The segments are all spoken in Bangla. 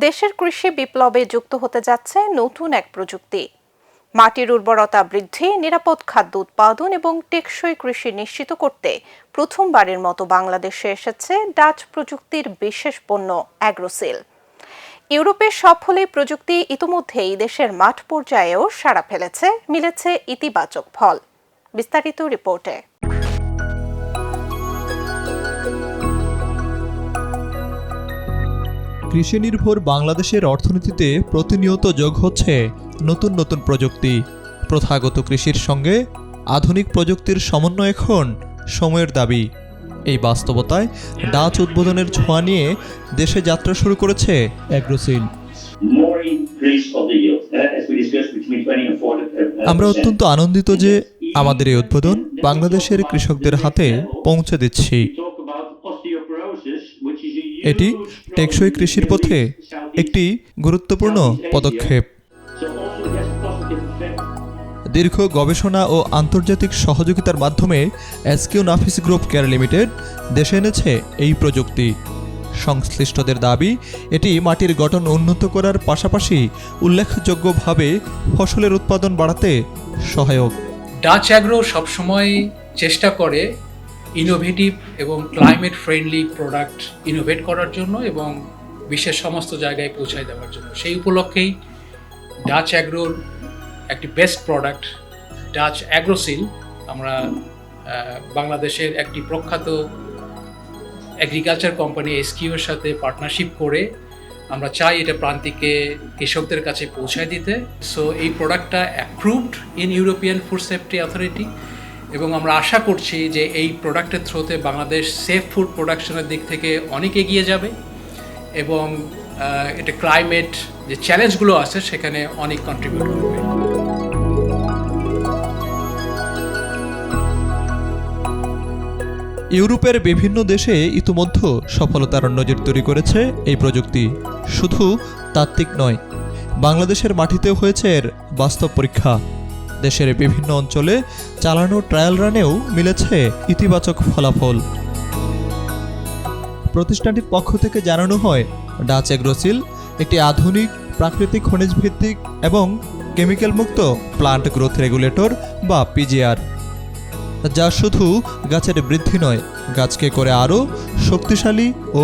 দেশের কৃষি বিপ্লবে যুক্ত হতে যাচ্ছে নতুন এক প্রযুক্তি। মাটির উর্বরতা বৃদ্ধি, নিরাপদ খাদ্য উৎপাদন এবং টেকসই কৃষি নিশ্চিত করতে প্রথমবারের মতো বাংলাদেশে এসেছে ডাচ প্রযুক্তির বিশেষ পণ্য অ্যাগ্রোসিল। ইউরোপের সফল এই প্রযুক্তি ইতিমধ্যেই দেশের মাঠ পর্যায়েও সাড়া ফেলেছে, মিলেছে ইতিবাচক ফল। বিস্তারিত রিপোর্টে। কৃষি নির্ভর বাংলাদেশের অর্থনীতিতে প্রতিনিয়ত যোগ হচ্ছে নতুন নতুন প্রযুক্তি। প্রথাগত কৃষির সঙ্গে আধুনিক প্রযুক্তির সমন্বয় এখন সময়ের দাবি। এই বাস্তবতায় ডাচ উদ্বোধনের ছোঁয়া নিয়ে দেশে যাত্রা শুরু করেছে অ্যাগ্রোসিল। আমরা অত্যন্ত আনন্দিত যে আমাদের এই উদ্বোধন বাংলাদেশের কৃষকদের হাতে পৌঁছে দিচ্ছি। এটি টেকসই কৃষির পথে একটি গুরুত্বপূর্ণ পদক্ষেপ। দীর্ঘ গবেষণা ও আন্তর্জাতিক সহযোগিতার মাধ্যমে এসকিউ নাফিস গ্রুপ কেয়ার লিমিটেড দেশে এনেছে এই প্রযুক্তি। সংশ্লিষ্টদের দাবি, এটি মাটির গঠন উন্নত করার পাশাপাশি উল্লেখযোগ্যভাবে ফসলের উৎপাদন বাড়াতে সহায়ক। ডাচ অ্যাগ্রো সবসময় চেষ্টা করে ইনোভেটিভ এবং ক্লাইমেট ফ্রেন্ডলি প্রোডাক্ট ইনোভেট করার জন্য এবং বিশ্বের সমস্ত জায়গায় পৌঁছায় দেওয়ার জন্য। সেই উপলক্ষেই ডাচ অ্যাগ্রোর একটি বেস্ট প্রোডাক্ট ডাচ অ্যাগ্রোসিল আমরা বাংলাদেশের একটি প্রখ্যাত এগ্রিকালচার কোম্পানি এসকিউর সাথে পার্টনারশিপ করে আমরা চাই এটা প্রান্তিকে কৃষকদের কাছে পৌঁছায় দিতে। সো এই প্রোডাক্টটা approved in European food safety authority এবং আমরা আশা করছি যে এই প্রোডাক্টের থ্রুতে বাংলাদেশ সেফ ফুড প্রোডাকশনের দিক থেকে অনেক এগিয়ে যাবে এবং এটা ক্লাইমেট যে চ্যালেঞ্জগুলো আছে সেখানে অনেক কন্ট্রিবিউট করবে। ইউরোপের বিভিন্ন দেশে ইতিমধ্যে সফলতার নজির তৈরি করেছে এই প্রযুক্তি। শুধু তাত্ত্বিক নয়, বাংলাদেশের মাটিতেও হয়েছে এর বাস্তব পরীক্ষা। দেশের বিভিন্ন অঞ্চলে চালানো ট্রায়াল রানেও মিলেছে ইতিবাচক ফলাফল। প্রতিষ্ঠানটির পক্ষ থেকে জানানো হয়, ডাচ অ্যাগ্রোসিল একটি আধুনিক প্রাকৃতিক খনিজ ভিত্তিক এবং কেমিক্যাল মুক্ত প্লান্ট গ্রোথ রেগুলেটর বা পিজিআর, যা শুধু গাছের বৃদ্ধি নয়, গাছকে করে আরও শক্তিশালী ও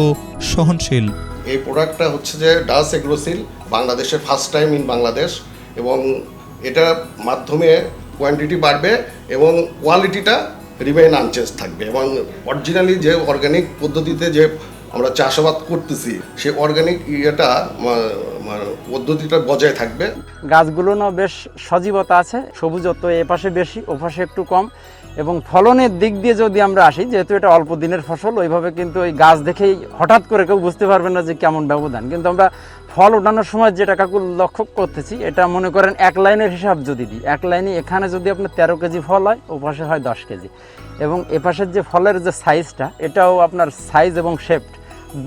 সহনশীল। এই প্রোডাক্টটা হচ্ছে যে ডাচ অ্যাগ্রোসিল, বাংলাদেশের ফার্স্ট টাইম ইন বাংলাদেশ, এবং এটার মাধ্যমে কোয়ান্টিটি বাড়বে এবং কোয়ালিটিটা রিমেইন আনচেঞ্জ থাকবে এবং অরিজিনালি যে অর্গানিক পদ্ধতিতে যে আমরা চাষাবাদ করতেছি সেই অর্গানিক পদ্ধতিটা বজায় থাকবে। গাছগুলো না বেশ সজীবতা আছে, সবুজত্ব এপাশে বেশি ওপাশে একটু কম, এবং ফলনের দিক দিয়ে যদি আমরা আসি, যেহেতু এটা অল্প দিনের ফসল, ওইভাবে কিন্তু ওই গাছ দেখেই হঠাৎ করে কেউ বুঝতে পারবে না যে কেমন ব্যবধান। কিন্তু আমরা ফল ওঠানোর সময় যেটা কাকু লক্ষ্য করতেছি, এটা মনে করেন এক লাইনের হিসাব যদি দিই, এক লাইনে এখানে যদি আপনার 13 কেজি ফল হয়, ওপাশে হয় 10 কেজি, এবং এপাশের যে ফলের যে সাইজটা, এটাও আপনার সাইজ এবং শেপ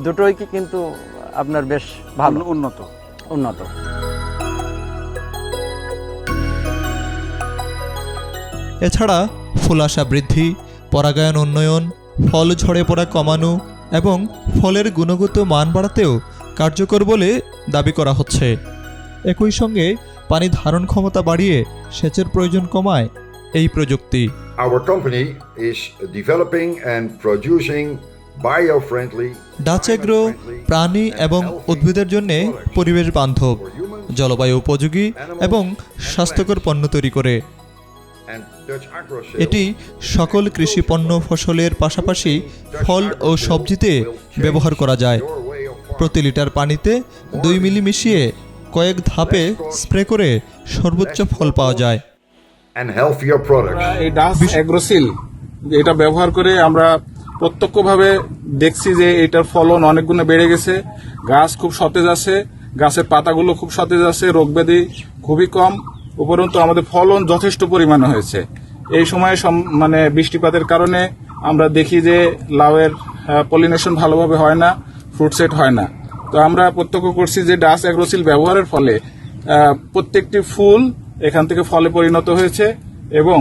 দুটোই কিন্তু আপনার বেশ ভালো উন্নত। এছাড়া ফুলাশা বৃদ্ধি, পরাগায়ন উন্নয়ন, ফল ঝরে পড়া কমানো এবং ফলের গুণগত মান বাড়াতেও কার্যকর বলে দাবি করা হচ্ছে। একই সঙ্গে পানি ধারণ ক্ষমতা বাড়িয়ে সেচের প্রয়োজন কমায় এই প্রযুক্তি। Our company is developing and producing bio-friendly, Dutch agro প্রাণী এবং উদ্ভিদের জন্য পরিবেশ বান্ধব, জলবায়ু উপযোগী এবং স্বাস্থ্যকর পণ্য তৈরি করে। এটি সকল কৃষি পণ্য ফসলের পাশাপাশি ফল ও সবজিতে ব্যবহার করা যায়। প্রতি লিটার পানিতে 2 মিলি মিশিয়ে কয়েক ধাপে স্প্রে করে সর্বোচ্চ ফল পাওয়া যায়। এই ডাচ অ্যাগ্রোসিল এটা ব্যবহার করে আমরা প্রত্যক্ষভাবে দেখছি যে এটার ফলন অনেক গুণে বেড়ে গেছে, গাছ খুব সতেজ আছে, গাছের পাতাগুলো খুব সতেজ আছে, রোগব্যাধি খুবই কম, উপরন্তু আমাদের ফলন যথেষ্ট পরিমাণে হয়েছে। এই সময়ে মানে বৃষ্টিপাতের কারণে আমরা দেখি যে লাউয়ের পলিনেশন ভালোভাবে হয় না, ফ্রুট সেট হয় না। তো আমরা প্রত্যক্ষ করছি যে ডাচ অ্যাগ্রোসিল ব্যবহারের ফলে প্রত্যেকটি ফুল এখান থেকে ফলে পরিণত হয়েছে এবং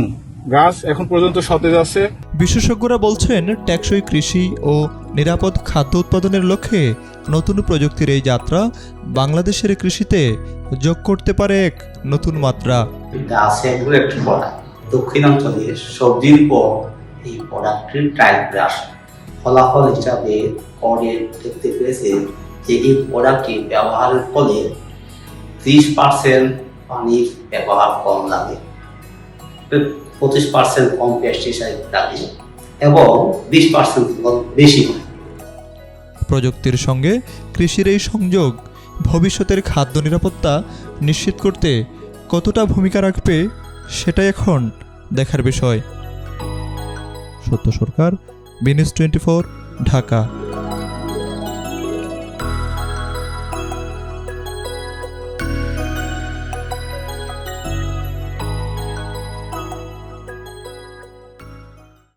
গাছ এখন পর্যন্ত সতেজ আছে। বিশেষজ্ঞরা বলছেন টেকসই কৃষি ও নিরাপদ খাদ্য উৎপাদনের লক্ষ্যে নতুন প্রযুক্তির এই যাত্রা বাংলাদেশের কৃষিতে যোগ করতে পারে এক নতুন মাত্রা। গাছ এগুলো একটি প্রোডাক্ট, দক্ষিণাঞ্চলে সবজির পর এই প্রোডাক্টটি ট্রাই করে আসে। ফলাফল হিসাবে পরে দেখতে পেয়েছে যে এই প্রোডাক্টটি ব্যবহারের ফলে 30% পানির ব্যবহার কম লাগে, 25% কম পেস্টিসাইড লাগে এবং 20% বেশি হয়। প্রযুক্তির সঙ্গে কৃষির এই সংযোগ ভবিষ্যতের খাদ্য নিরাপত্তা নিশ্চিত করতে কতটা ভূমিকা রাখবে সেটা এখন দেখার বিষয়। সত্য সরকার, বিনিউজ 24, ঢাকা।